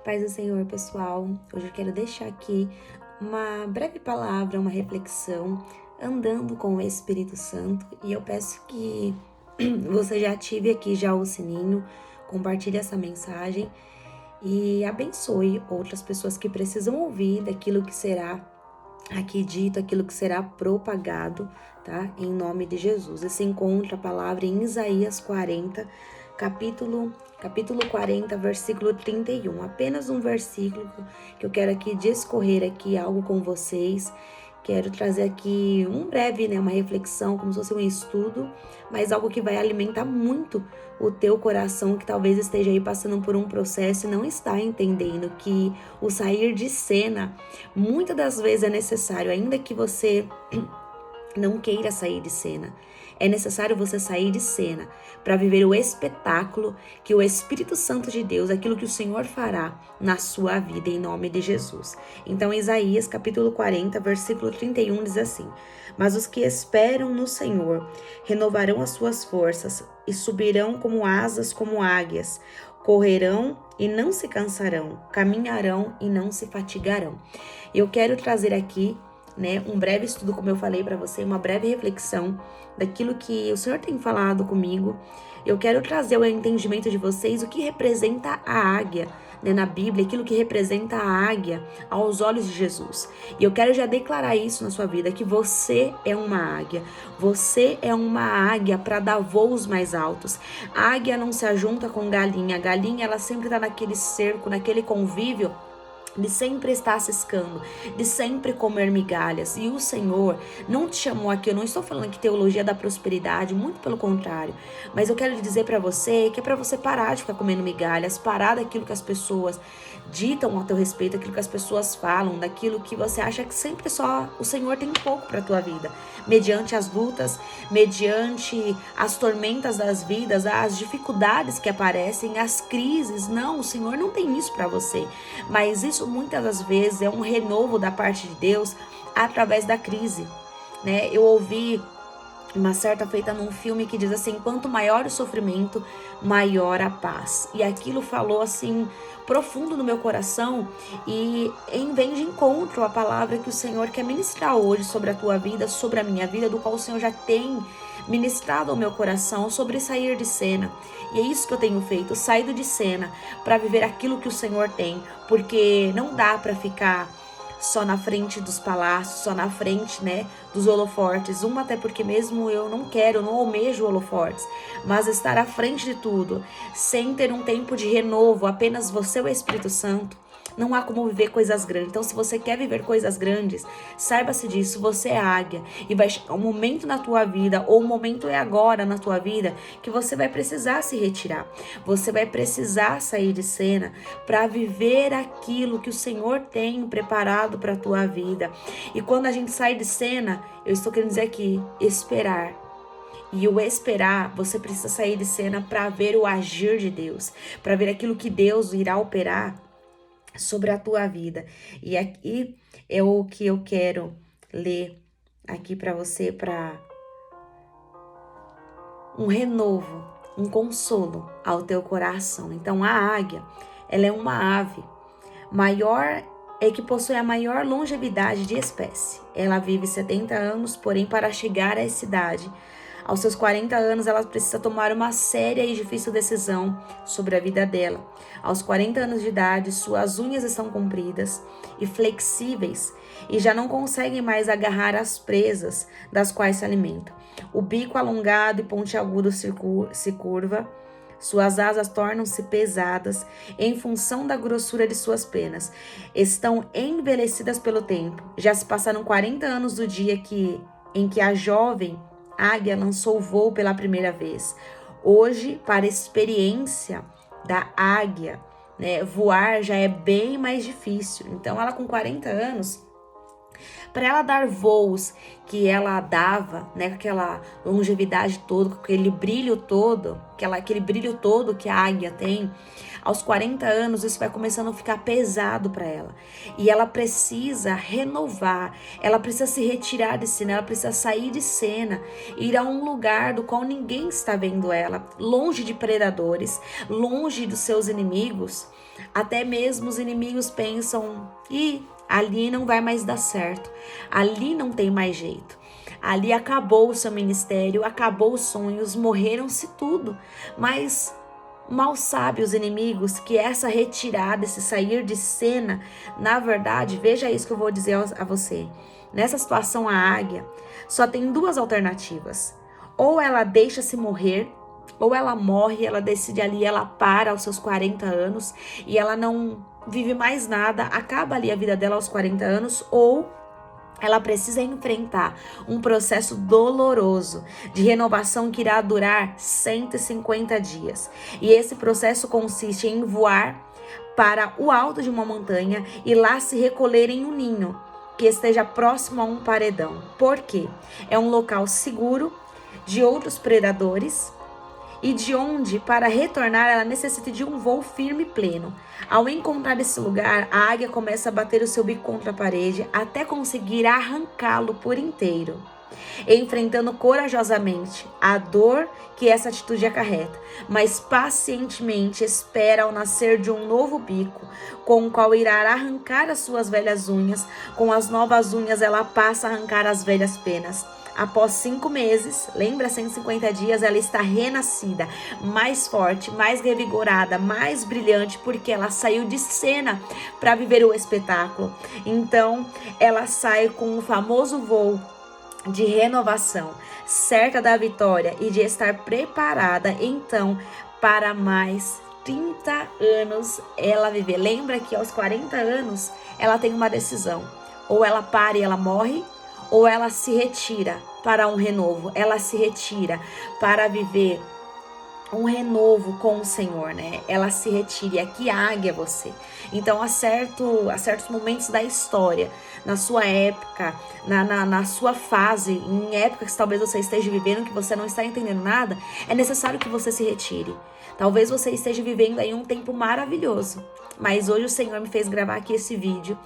Paz do Senhor, pessoal. Hoje eu quero deixar aqui uma breve palavra, uma reflexão, andando com o Espírito Santo. E eu peço que você já ative aqui já o sininho, compartilhe essa mensagem e abençoe outras pessoas que precisam ouvir daquilo que será aqui dito, aquilo que será propagado, tá? Em nome de Jesus. E se encontra a palavra em Isaías 40, capítulo 40, versículo 31. Apenas um versículo que eu quero aqui discorrer aqui algo com vocês. Quero trazer aqui um breve, uma reflexão, como se fosse um estudo, mas algo que vai alimentar muito o teu coração, que talvez esteja aí passando por um processo e não está entendendo que o sair de cena, muitas das vezes é necessário, ainda que você não queira sair de cena. É necessário você sair de cena para viver o espetáculo que o Espírito Santo de Deus, aquilo que o Senhor fará na sua vida, em nome de Jesus. Então, Isaías, capítulo 40, versículo 31, diz assim: Mas os que esperam no Senhor renovarão as suas forças e subirão como asas como águias, correrão e não se cansarão, caminharão e não se fatigarão. Eu quero trazer aqui um breve estudo, como eu falei para você, uma breve reflexão daquilo que o Senhor tem falado comigo. Eu quero trazer ao entendimento de vocês o que representa a águia, na Bíblia, aquilo que representa a águia aos olhos de Jesus. E eu quero já declarar isso na sua vida, que você é uma águia. Você é uma águia para dar voos mais altos. A águia não se ajunta com galinha. A galinha, ela sempre está naquele cerco, naquele convívio de sempre estar ciscando, de sempre comer migalhas. E o Senhor não te chamou aqui, eu não estou falando aqui teologia da prosperidade, muito pelo contrário, mas eu quero dizer para você que é para você parar de ficar comendo migalhas, parar daquilo que as pessoas ditam ao teu respeito, aquilo que as pessoas falam, daquilo que você acha que sempre só o Senhor tem pouco para tua vida, mediante as lutas, mediante as tormentas das vidas, as dificuldades que aparecem, as crises. Não, o Senhor não tem isso para você, mas isso muitas das vezes é um renovo da parte de Deus através da crise, Eu ouvi uma certa feita num filme que diz assim: quanto maior o sofrimento, maior a paz. E aquilo falou assim profundo no meu coração, e vem de encontro a palavra que o Senhor quer ministrar hoje sobre a tua vida, sobre a minha vida, do qual o Senhor já tem ministrado ao meu coração, sobre sair de cena. E é isso que eu tenho feito, saído de cena para viver aquilo que o Senhor tem, porque não dá para ficar só na frente dos palácios, só na frente, dos holofortes. Até porque mesmo eu não almejo holofortes, mas estar à frente de tudo, sem ter um tempo de renovo, apenas você e o Espírito Santo. Não há como viver coisas grandes. Então, se você quer viver coisas grandes, saiba-se disso, você é águia. E vai chegar um momento na tua vida, ou o momento é agora na tua vida, que você vai precisar se retirar. Você vai precisar sair de cena para viver aquilo que o Senhor tem preparado para a tua vida. E quando a gente sai de cena, eu estou querendo dizer aqui, esperar. E o esperar, você precisa sair de cena para ver o agir de Deus, para ver aquilo que Deus irá operar sobre a tua vida. E aqui é o que eu quero ler aqui para você, para um renovo, um consolo ao teu coração. Então, a águia, ela é uma ave maior, que possui a maior longevidade de espécie. Ela vive 70 anos, porém, para chegar a essa idade, aos seus 40 anos, ela precisa tomar uma séria e difícil decisão sobre a vida dela. Aos 40 anos de idade, suas unhas estão compridas e flexíveis e já não conseguem mais agarrar as presas das quais se alimenta. O bico alongado e pontiagudo se curva. Suas asas tornam-se pesadas em função da grossura de suas penas. Estão envelhecidas pelo tempo. Já se passaram 40 anos do dia em que a jovem águia lançou o voo pela primeira vez. Hoje, para a experiência da águia, voar já é bem mais difícil. Então, ela com 40 anos, para ela dar voos que ela dava, com aquela longevidade toda, com aquele brilho todo, aquele brilho todo que a águia tem, aos 40 anos isso vai começando a ficar pesado para ela. E ela precisa renovar, ela precisa se retirar de cena, ela precisa sair de cena, ir a um lugar do qual ninguém está vendo ela, longe de predadores, longe dos seus inimigos, Até mesmo os inimigos pensam, ali não vai mais dar certo, ali não tem mais jeito. Ali acabou o seu ministério, acabou os sonhos, morreram-se tudo. Mas mal sabe os inimigos que essa retirada, esse sair de cena, na verdade, veja isso que eu vou dizer a você. Nessa situação, a águia só tem duas alternativas. Ou ela deixa-se morrer, ou ela morre, ela decide ali, ela para aos seus 40 anos e ela não vive mais nada, acaba ali a vida dela aos 40 anos, ou ela precisa enfrentar um processo doloroso de renovação que irá durar 150 dias. E esse processo consiste em voar para o alto de uma montanha e lá se recolher em um ninho que esteja próximo a um paredão. Por quê? É um local seguro de outros predadores e de onde, para retornar, ela necessita de um voo firme e pleno. Ao encontrar esse lugar, a águia começa a bater o seu bico contra a parede até conseguir arrancá-lo por inteiro, enfrentando corajosamente a dor que essa atitude acarreta, mas pacientemente espera ao nascer de um novo bico, com o qual irá arrancar as suas velhas unhas. Com as novas unhas, ela passa a arrancar as velhas penas. Após 5 meses, lembra, 150 dias, ela está renascida, mais forte, mais revigorada, mais brilhante, porque ela saiu de cena para viver o espetáculo. Então, ela sai com o famoso voo de renovação, certa da vitória e de estar preparada, então, para mais 30 anos ela viver. Lembra que aos 40 anos, ela tem uma decisão. Ou ela para e ela morre, ou ela se retira para um renovo, ela se retira para viver um renovo com o Senhor, né? Ela se retira, e aqui a águia é você. Então, há certos momentos da história, na sua época, na sua fase, em épocas que talvez você esteja vivendo, que você não está entendendo nada, é necessário que você se retire. Talvez você esteja vivendo aí um tempo maravilhoso, mas hoje o Senhor me fez gravar aqui esse vídeo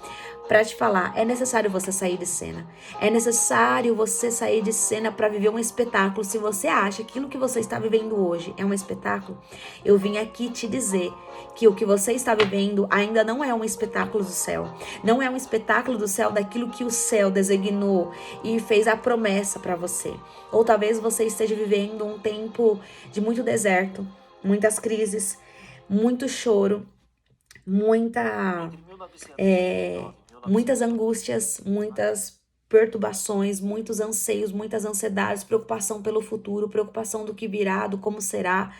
para te falar, é necessário você sair de cena. É necessário você sair de cena para viver um espetáculo. Se você acha que aquilo que você está vivendo hoje é um espetáculo, eu vim aqui te dizer que o que você está vivendo ainda não é um espetáculo do céu. Não é um espetáculo do céu daquilo que o céu designou e fez a promessa para você. Ou talvez você esteja vivendo um tempo de muito deserto, muitas crises, muito choro, muitas angústias, muitas perturbações, muitos anseios, muitas ansiedades, preocupação pelo futuro, preocupação do que virá, do como será.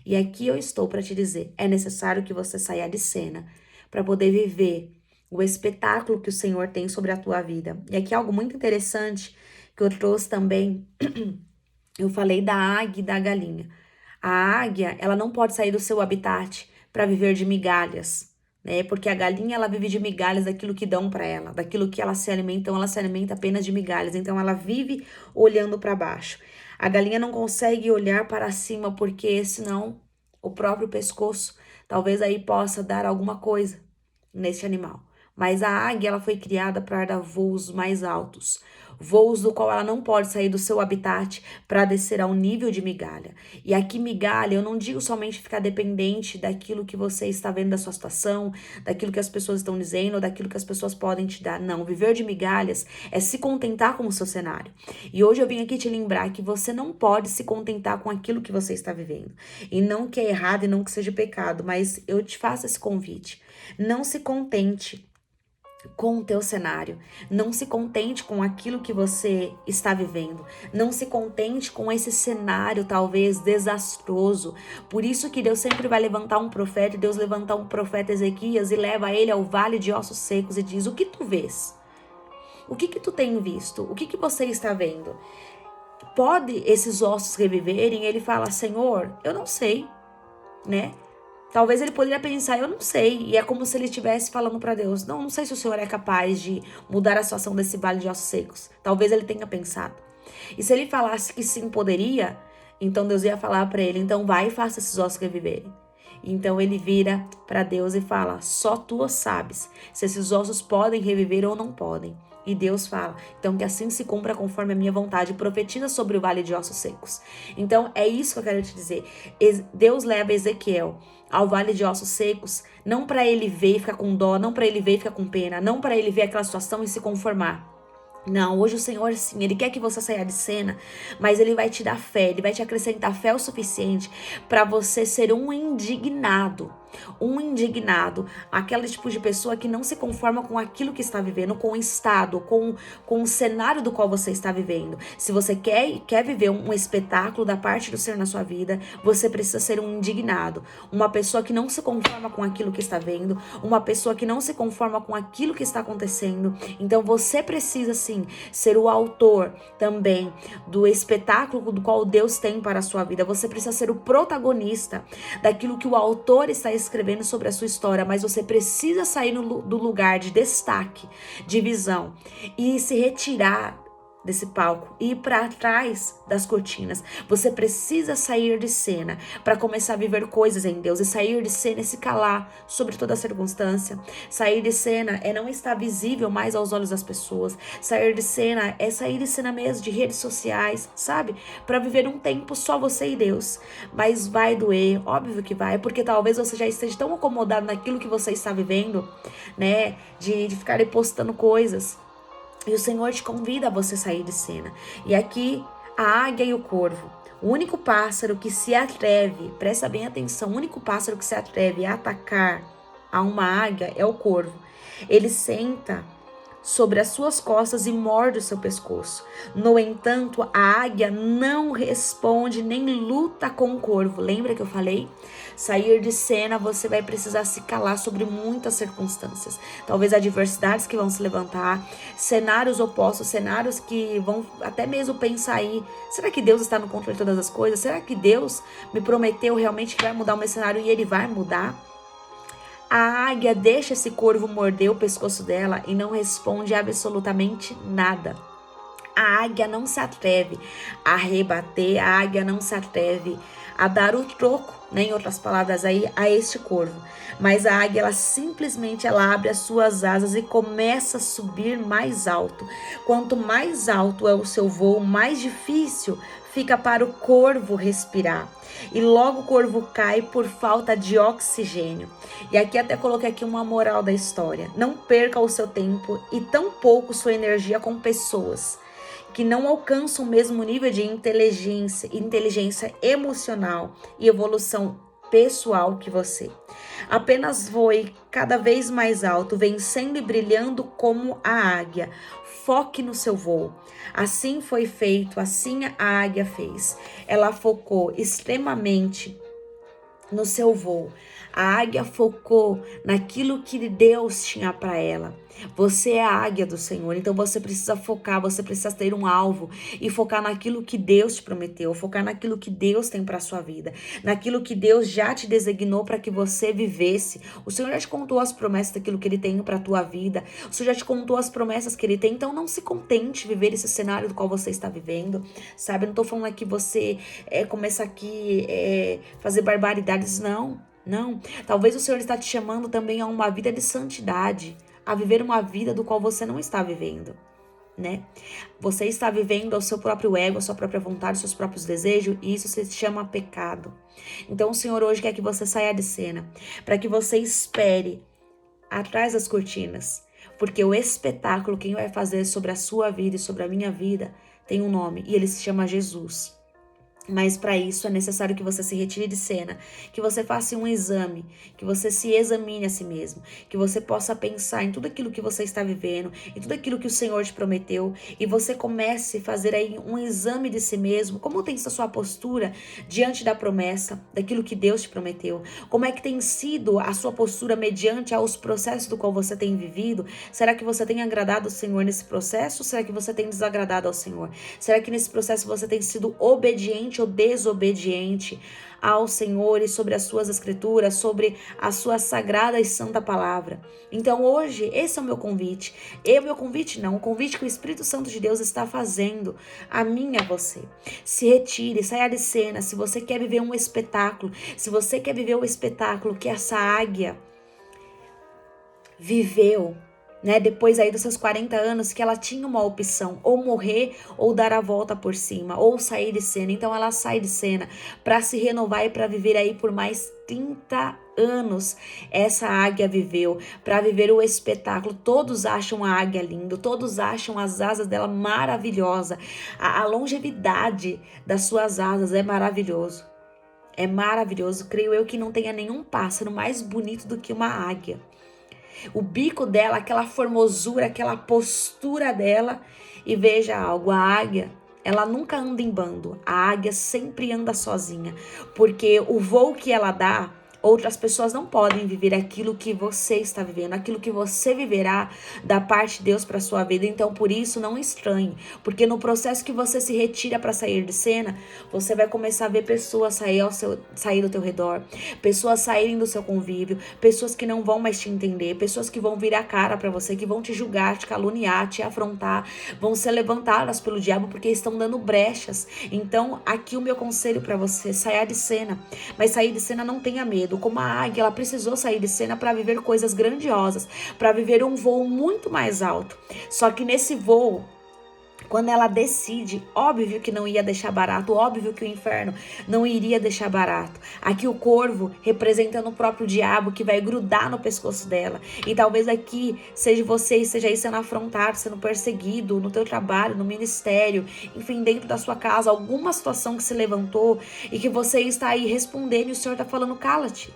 E aqui eu estou para te dizer, é necessário que você saia de cena para poder viver o espetáculo que o Senhor tem sobre a tua vida. E aqui algo muito interessante que eu trouxe também, eu falei da águia e da galinha. A águia, ela não pode sair do seu habitat para viver de migalhas, né? Porque a galinha, ela vive de migalhas daquilo que dão para ela, daquilo que ela se alimenta, então ela se alimenta apenas de migalhas, então ela vive olhando para baixo. A galinha não consegue olhar para cima porque senão o próprio pescoço talvez aí possa dar alguma coisa nesse animal. Mas a águia, ela foi criada para dar voos mais altos, voos do qual ela não pode sair do seu habitat para descer ao nível de migalha. E aqui migalha, eu não digo somente ficar dependente daquilo que você está vendo da sua situação, daquilo que as pessoas estão dizendo, ou daquilo que as pessoas podem te dar. Não, viver de migalhas é se contentar com o seu cenário. E hoje eu vim aqui te lembrar que você não pode se contentar com aquilo que você está vivendo. E não que é errado e não que seja pecado, mas eu te faço esse convite. Não se contente com o teu cenário, não se contente com aquilo que você está vivendo, não se contente com esse cenário talvez desastroso. Por isso que Deus sempre vai levantar um profeta, Deus levanta um profeta Ezequias e leva ele ao vale de ossos secos e diz: o que tu vês? O que tu tem visto? O que você está vendo? Pode esses ossos reviverem? Ele fala: Senhor, eu não sei, né? Talvez ele poderia pensar, eu não sei. E é como se ele estivesse falando para Deus, não sei se o Senhor é capaz de mudar a situação desse vale de ossos secos. Talvez ele tenha pensado. E se ele falasse que sim, poderia, então Deus ia falar para ele, então vai e faça esses ossos reviverem. Então ele vira para Deus e fala, só tu sabes se esses ossos podem reviver ou não podem. E Deus fala, então que assim se cumpra conforme a minha vontade, profetiza sobre o vale de ossos secos. Então é isso que eu quero te dizer. Deus leva Ezequiel ao vale de ossos secos, não para ele ver e ficar com dó, não para ele ver e ficar com pena, não para ele ver aquela situação e se conformar. Não, hoje o Senhor, sim, Ele quer que você saia de cena, mas Ele vai te dar fé, Ele vai te acrescentar fé o suficiente para você ser um indignado. Um indignado, aquele tipo de pessoa que não se conforma com aquilo que está vivendo, com o estado, com o cenário do qual você está vivendo. Se você quer viver um espetáculo da parte do Senhor na sua vida, você precisa ser um indignado. Uma pessoa que não se conforma com aquilo que está vendo, uma pessoa que não se conforma com aquilo que está acontecendo. Então você precisa sim ser o autor também do espetáculo do qual Deus tem para a sua vida. Você precisa ser o protagonista daquilo que o autor está escrevendo sobre a sua história, mas você precisa sair do lugar de destaque, de visão e se retirar desse palco e ir para trás das cortinas. Você precisa sair de cena para começar a viver coisas em Deus, e sair de cena é se calar sobre toda a circunstância. Sair de cena é não estar visível mais aos olhos das pessoas. Sair de cena é sair de cena mesmo, de redes sociais, sabe? Para viver um tempo só você e Deus. Mas vai doer, óbvio que vai, porque talvez você já esteja tão acomodado naquilo que você está vivendo, né? De ficar aí postando coisas. E o Senhor te convida a você sair de cena. E aqui, a águia e o corvo. O único pássaro que se atreve, presta bem atenção, o único pássaro que se atreve a atacar a uma águia é o corvo. Ele senta sobre as suas costas e morde o seu pescoço. No entanto, a águia não responde nem luta com o corvo. Lembra que eu falei? Sair de cena, você vai precisar se calar sobre muitas circunstâncias. Talvez adversidades que vão se levantar, cenários opostos, cenários que vão até mesmo pensar aí, será que Deus está no controle de todas as coisas? Será que Deus me prometeu realmente que vai mudar o meu cenário e Ele vai mudar? A águia deixa esse corvo morder o pescoço dela e não responde absolutamente nada. A águia não se atreve a rebater, a águia não se atreve a dar o troco, né, em outras palavras aí, a este corvo. Mas a águia, ela abre as suas asas e começa a subir mais alto. Quanto mais alto é o seu voo, mais difícil fica para o corvo respirar. E logo o corvo cai por falta de oxigênio. E aqui até coloquei aqui uma moral da história. Não perca o seu tempo e tampouco sua energia com pessoas que não alcançam o mesmo nível de inteligência emocional e evolução pessoal que você. Apenas voe cada vez mais alto, vencendo e brilhando como a águia. Foque no seu voo. Assim foi feito, assim a águia fez. Ela focou extremamente no seu voo. A águia focou naquilo que Deus tinha para ela. Você é a águia do Senhor, então você precisa focar, você precisa ter um alvo e focar naquilo que Deus te prometeu, focar naquilo que Deus tem para sua vida, naquilo que Deus já te designou para que você vivesse. O Senhor já te contou as promessas daquilo que Ele tem para tua vida, o Senhor já te contou as promessas que Ele tem, então não se contente viver esse cenário do qual você está vivendo, sabe? Eu não tô falando aqui você começar aqui fazer barbaridades, não. Não, talvez o Senhor está te chamando também a uma vida de santidade, a viver uma vida do qual você não está vivendo, né? Você está vivendo ao seu próprio ego, a sua própria vontade, os seus próprios desejos, e isso se chama pecado. Então o Senhor hoje quer que você saia de cena, para que você espere atrás das cortinas, porque o espetáculo, quem vai fazer sobre a sua vida e sobre a minha vida, tem um nome, e ele se chama Jesus. Mas para isso é necessário que você se retire de cena, que você faça um exame, que você se examine a si mesmo, que você possa pensar em tudo aquilo que você está vivendo, em tudo aquilo que o Senhor te prometeu, e você comece a fazer aí um exame de si mesmo, como tem sido a sua postura diante da promessa, daquilo que Deus te prometeu, como é que tem sido a sua postura mediante aos processos do qual você tem vivido. Será que você tem agradado o Senhor nesse processo, ou será que você tem desagradado ao Senhor? Será que nesse processo você tem sido obediente ou desobediente ao Senhor e sobre as suas escrituras, sobre a sua sagrada e santa palavra? Então hoje, esse é o meu convite. O convite que o Espírito Santo de Deus está fazendo a mim e a você. Se retire, saia de cena, se você quer viver um espetáculo, se você quer viver o espetáculo que essa águia viveu, né, depois aí dos seus 40 anos, que ela tinha uma opção, ou morrer, ou dar a volta por cima, ou sair de cena. Então ela sai de cena para se renovar e para viver aí por mais 30 anos. Essa águia viveu para viver o espetáculo. Todos acham a águia linda, todos acham as asas dela maravilhosa. A longevidade das suas asas é maravilhoso. É maravilhoso. Creio eu que não tenha nenhum pássaro mais bonito do que uma águia. O bico dela, aquela formosura, aquela postura dela. E veja algo, a águia, ela nunca anda em bando. A águia sempre anda sozinha, porque o voo que ela dá, outras pessoas não podem viver aquilo que você está vivendo, aquilo que você viverá da parte de Deus para sua vida. Então, por isso, não estranhe, porque no processo que você se retira para sair de cena, você vai começar a ver pessoas sair do teu redor, pessoas saírem do seu convívio, pessoas que não vão mais te entender, pessoas que vão virar a cara para você, que vão te julgar, te caluniar, te afrontar, vão ser levantadas pelo diabo porque estão dando brechas. Então, aqui o meu conselho para você: saia de cena, mas sair de cena não tenha medo. Como a águia, ela precisou sair de cena para viver coisas grandiosas, para viver um voo muito mais alto. Só que nesse voo, quando ela decide, óbvio que não ia deixar barato, óbvio que o inferno não iria deixar barato. Aqui o corvo representando o próprio diabo que vai grudar no pescoço dela. E talvez aqui seja você, esteja aí sendo afrontado, sendo perseguido no teu trabalho, no ministério, enfim, dentro da sua casa, alguma situação que se levantou e que você está aí respondendo e o Senhor está falando: cala-te.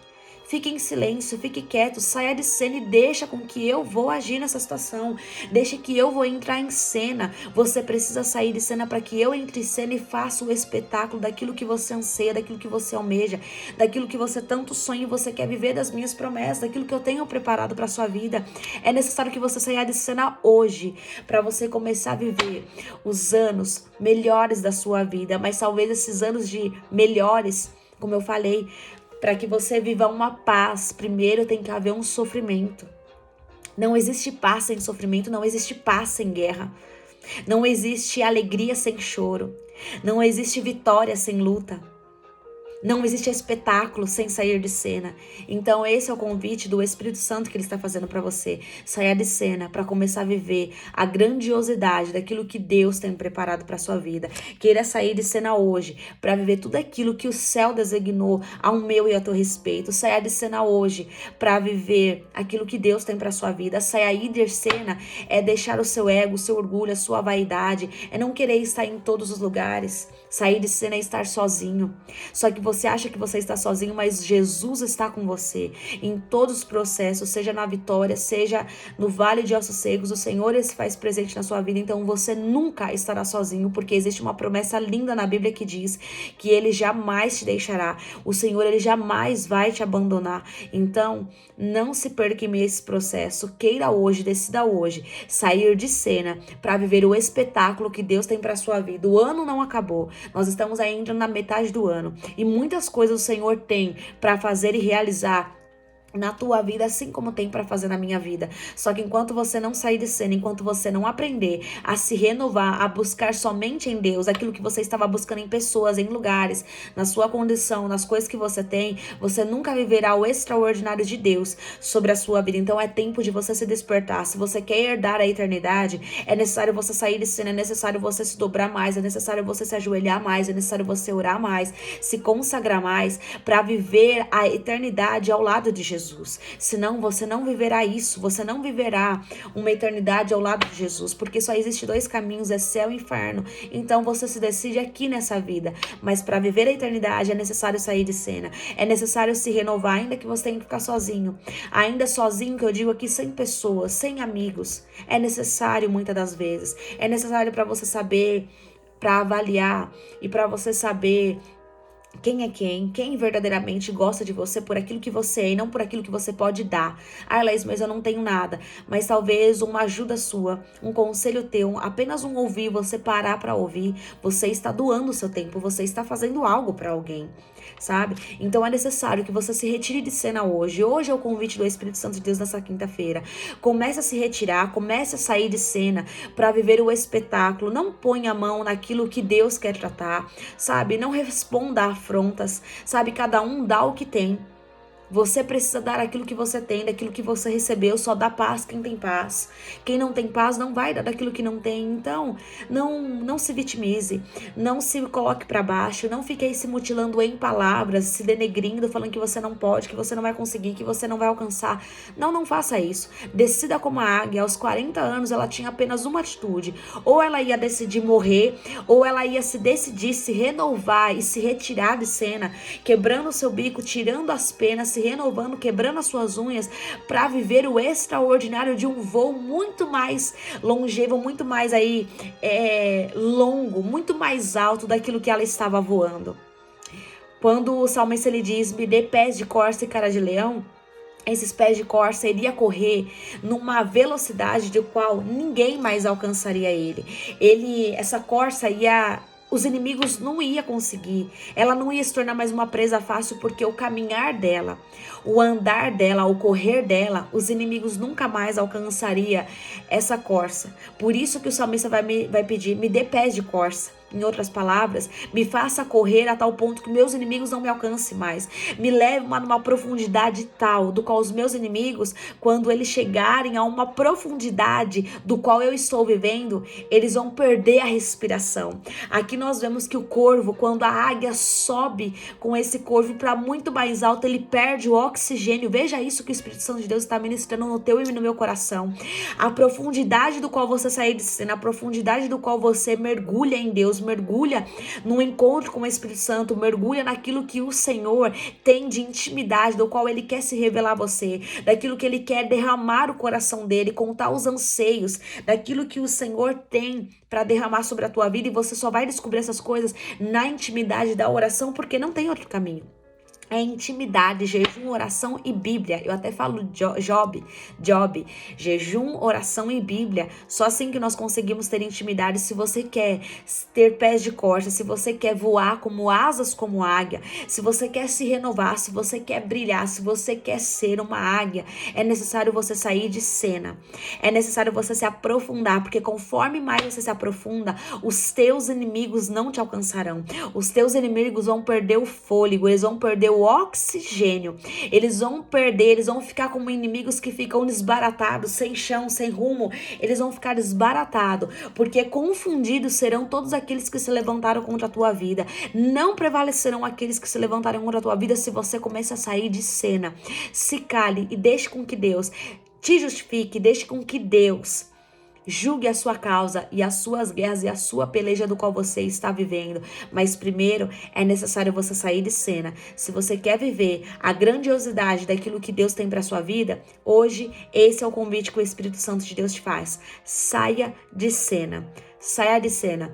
Fique em silêncio, fique quieto, saia de cena e deixa com que eu vou agir nessa situação. Deixa que eu vou entrar em cena. Você precisa sair de cena para que eu entre em cena e faça o espetáculo daquilo que você anseia, daquilo que você almeja, daquilo que você tanto sonha e você quer viver, das minhas promessas, daquilo que eu tenho preparado para sua vida. É necessário que você saia de cena hoje para você começar a viver os anos melhores da sua vida. Mas talvez esses anos de melhores, como eu falei, para que você viva uma paz, primeiro tem que haver um sofrimento. Não existe paz sem sofrimento, não existe paz sem guerra. Não existe alegria sem choro. Não existe vitória sem luta. Não existe espetáculo sem sair de cena. Então esse é o convite do Espírito Santo que ele está fazendo para você. Saia de cena para começar a viver a grandiosidade daquilo que Deus tem preparado para sua vida. Queira sair de cena hoje para viver tudo aquilo que o céu designou ao meu e ao teu respeito. Saia de cena hoje para viver aquilo que Deus tem para sua vida. Sair de cena é deixar o seu ego, o seu orgulho, a sua vaidade, é não querer estar em todos os lugares. Sair de cena é estar sozinho. Só que você acha que você está sozinho, mas Jesus está com você em todos os processos, seja na vitória, seja no vale de ossos secos. O Senhor se faz presente na sua vida, então você nunca estará sozinho, porque existe uma promessa linda na Bíblia que diz que Ele jamais te deixará. O Senhor, Ele jamais vai te abandonar. Então, não se perca em meio a esse processo. Queira hoje, decida hoje sair de cena para viver o espetáculo que Deus tem para sua vida. O ano não acabou. Nós estamos ainda na metade do ano e muitas coisas o Senhor tem para fazer e realizar na tua vida, assim como tem para fazer na minha vida. Só que enquanto você não sair de cena, enquanto você não aprender a se renovar, a buscar somente em Deus aquilo que você estava buscando em pessoas, em lugares, na sua condição, nas coisas que você tem, você nunca viverá o extraordinário de Deus sobre a sua vida. Então é tempo de você se despertar. Se você quer herdar a eternidade, é necessário você sair de cena, é necessário você se dobrar mais, é necessário você se ajoelhar mais, é necessário você orar mais, se consagrar mais para viver a eternidade ao lado de Jesus. Senão você não viverá isso, você não viverá uma eternidade ao lado de Jesus, porque só existe dois caminhos, é céu e inferno. Então você se decide aqui nessa vida, mas para viver a eternidade é necessário sair de cena, é necessário se renovar, ainda que você tenha que ficar sozinho, ainda sozinho, que eu digo aqui, sem pessoas, sem amigos, é necessário muitas das vezes, é necessário para você saber, para avaliar e para você saber quem é quem verdadeiramente gosta de você por aquilo que você é e não por aquilo que você pode dar. Ah, Laís, mas eu não tenho nada. Mas talvez uma ajuda sua, um conselho teu, apenas um ouvir, você parar para ouvir, você está doando o seu tempo, você está fazendo algo para alguém, sabe? Então é necessário que você se retire de cena hoje. Hoje é o convite do Espírito Santo de Deus nessa quinta-feira. Comece a se retirar, comece a sair de cena para viver o espetáculo. Não ponha a mão naquilo que Deus quer tratar, sabe? Não responda a afrontas, sabe? Cada um dá o que tem. Você precisa dar aquilo que você tem, daquilo que você recebeu. Só dá paz quem tem paz. Quem não tem paz não vai dar daquilo que não tem. Então, não se vitimize, não se coloque para baixo, não fique aí se mutilando em palavras, se denegrindo, falando que você não pode, que você não vai conseguir, que você não vai alcançar. Não faça isso. Decida como a águia. Aos 40 anos ela tinha apenas uma atitude: ou ela ia decidir morrer, ou ela ia se decidir se renovar e se retirar de cena, quebrando o seu bico, tirando as penas, se renovando, quebrando as suas unhas, para viver o extraordinário de um voo muito mais longevo, muito mais aí longo, muito mais alto daquilo que ela estava voando. Quando o salmista ele diz: me dê pés de corça e cara de leão, esses pés de corça iria correr numa velocidade de qual ninguém mais alcançaria ele. Essa corça os inimigos não iam conseguir. Ela não ia se tornar mais uma presa fácil, porque o caminhar dela, o andar dela, o correr dela, os inimigos nunca mais alcançaria essa corça. Por isso que o salmista vai pedir: me dê pés de corça. Em outras palavras, me faça correr a tal ponto que meus inimigos não me alcancem mais. Me leve numa profundidade tal, do qual os meus inimigos, quando eles chegarem a uma profundidade do qual eu estou vivendo, eles vão perder a respiração. Aqui nós vemos que o corvo, quando a águia sobe com esse corvo para muito mais alto, ele perde o oxigênio. Veja isso que o Espírito Santo de Deus está ministrando no teu e no meu coração. A profundidade do qual você sair de cena, a profundidade do qual você mergulha em Deus, mergulha no encontro com o Espírito Santo, mergulha naquilo que o Senhor tem de intimidade, do qual Ele quer se revelar a você, daquilo que Ele quer derramar o coração dele, contar os anseios, daquilo que o Senhor tem para derramar sobre a tua vida, e você só vai descobrir essas coisas na intimidade da oração, porque não tem outro caminho. É intimidade, jejum, oração e Bíblia. Eu até falo Job, jejum, oração e Bíblia. Só assim que nós conseguimos ter intimidade. Se você quer ter pés de corça, se você quer voar como asas como águia, se você quer se renovar, se você quer brilhar, se você quer ser uma águia, é necessário você sair de cena. É necessário você se aprofundar, porque conforme mais você se aprofunda, os teus inimigos não te alcançarão. Os teus inimigos vão perder o fôlego, eles vão perder o oxigênio, eles vão ficar como inimigos que ficam desbaratados, sem chão, sem rumo. Eles vão ficar desbaratados, porque confundidos serão todos aqueles que se levantaram contra a tua vida. Não prevalecerão aqueles que se levantaram contra a tua vida se você começa a sair de cena. Se cale e deixe com que Deus te justifique, deixe com que Deus julgue a sua causa e as suas guerras e a sua peleja do qual você está vivendo. Mas primeiro é necessário você sair de cena. Se você quer viver a grandiosidade daquilo que Deus tem para sua vida, hoje esse é o convite que o Espírito Santo de Deus te faz. Saia de cena. Saia de cena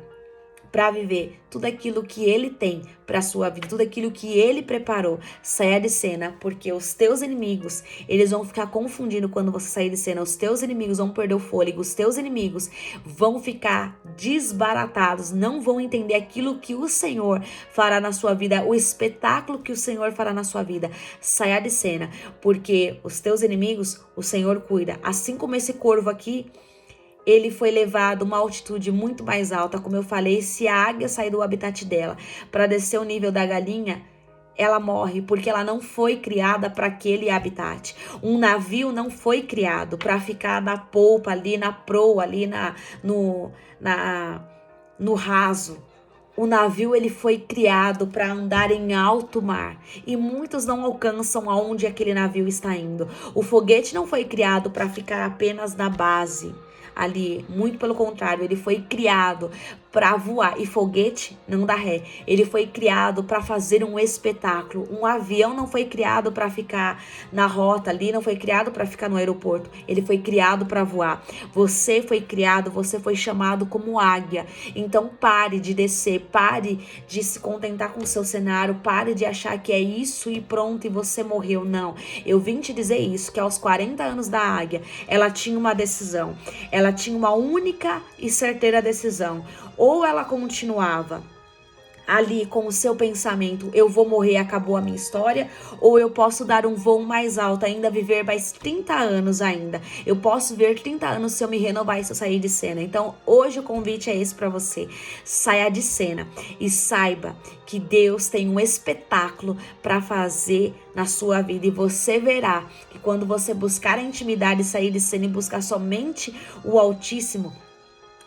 para viver tudo aquilo que Ele tem para sua vida, tudo aquilo que Ele preparou. Saia de cena, porque os teus inimigos, eles vão ficar confundindo quando você sair de cena. Os teus inimigos vão perder o fôlego, os teus inimigos vão ficar desbaratados, não vão entender aquilo que o Senhor fará na sua vida, o espetáculo que o Senhor fará na sua vida. Saia de cena, porque os teus inimigos, o Senhor cuida. Assim como esse corvo aqui, ele foi levado a uma altitude muito mais alta. Como eu falei, se a águia sair do habitat dela para descer o nível da galinha, ela morre, porque ela não foi criada para aquele habitat. Um navio não foi criado para ficar na polpa ali, na proa ali, no raso. O navio ele foi criado para andar em alto mar, e muitos não alcançam aonde aquele navio está indo. O foguete não foi criado para ficar apenas na base ali, muito pelo contrário, ele foi criado para voar. E foguete não dá ré. Ele foi criado para fazer um espetáculo. Um avião não foi criado para ficar na rota ali, não foi criado para ficar no aeroporto. Ele foi criado para voar. Você foi criado, você foi chamado como águia. Então pare de descer, pare de se contentar com o seu cenário, pare de achar que é isso e pronto e você morreu. Não, eu vim te dizer isso, que aos 40 anos da águia, ela tinha uma decisão. Ela tinha uma única e certeira decisão. Ou ela continuava ali com o seu pensamento, eu vou morrer, acabou a minha história, ou eu posso dar um voo mais alto, ainda viver mais 30 anos ainda. Eu posso ver 30 anos se eu me renovar e se eu sair de cena. Então, hoje o convite é esse para você. Saia de cena e saiba que Deus tem um espetáculo para fazer na sua vida, e você verá que quando você buscar a intimidade, sair de cena e buscar somente o Altíssimo,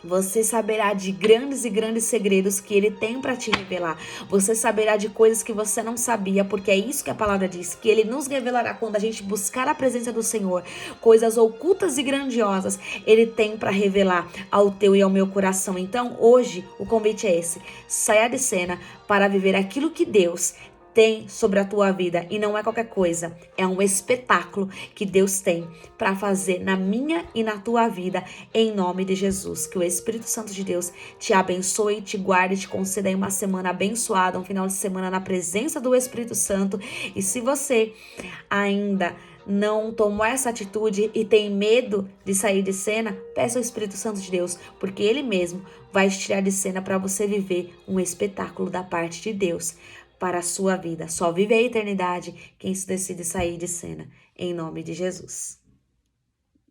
você saberá de grandes e grandes segredos que Ele tem para te revelar. Você saberá de coisas que você não sabia, porque é isso que a palavra diz, que Ele nos revelará quando a gente buscar a presença do Senhor. Coisas ocultas e grandiosas Ele tem para revelar ao teu e ao meu coração. Então, hoje, o convite é esse. Saia de cena para viver aquilo que Deus tem sobre a tua vida, e não é qualquer coisa, é um espetáculo que Deus tem para fazer na minha e na tua vida, em nome de Jesus. Que o Espírito Santo de Deus te abençoe, te guarde, te conceda aí uma semana abençoada, um final de semana na presença do Espírito Santo. E se você ainda não tomou essa atitude e tem medo de sair de cena, peça ao Espírito Santo de Deus, porque Ele mesmo vai te tirar de cena para você viver um espetáculo da parte de Deus para a sua vida. Só vive a eternidade quem se decide sair de cena, em nome de Jesus.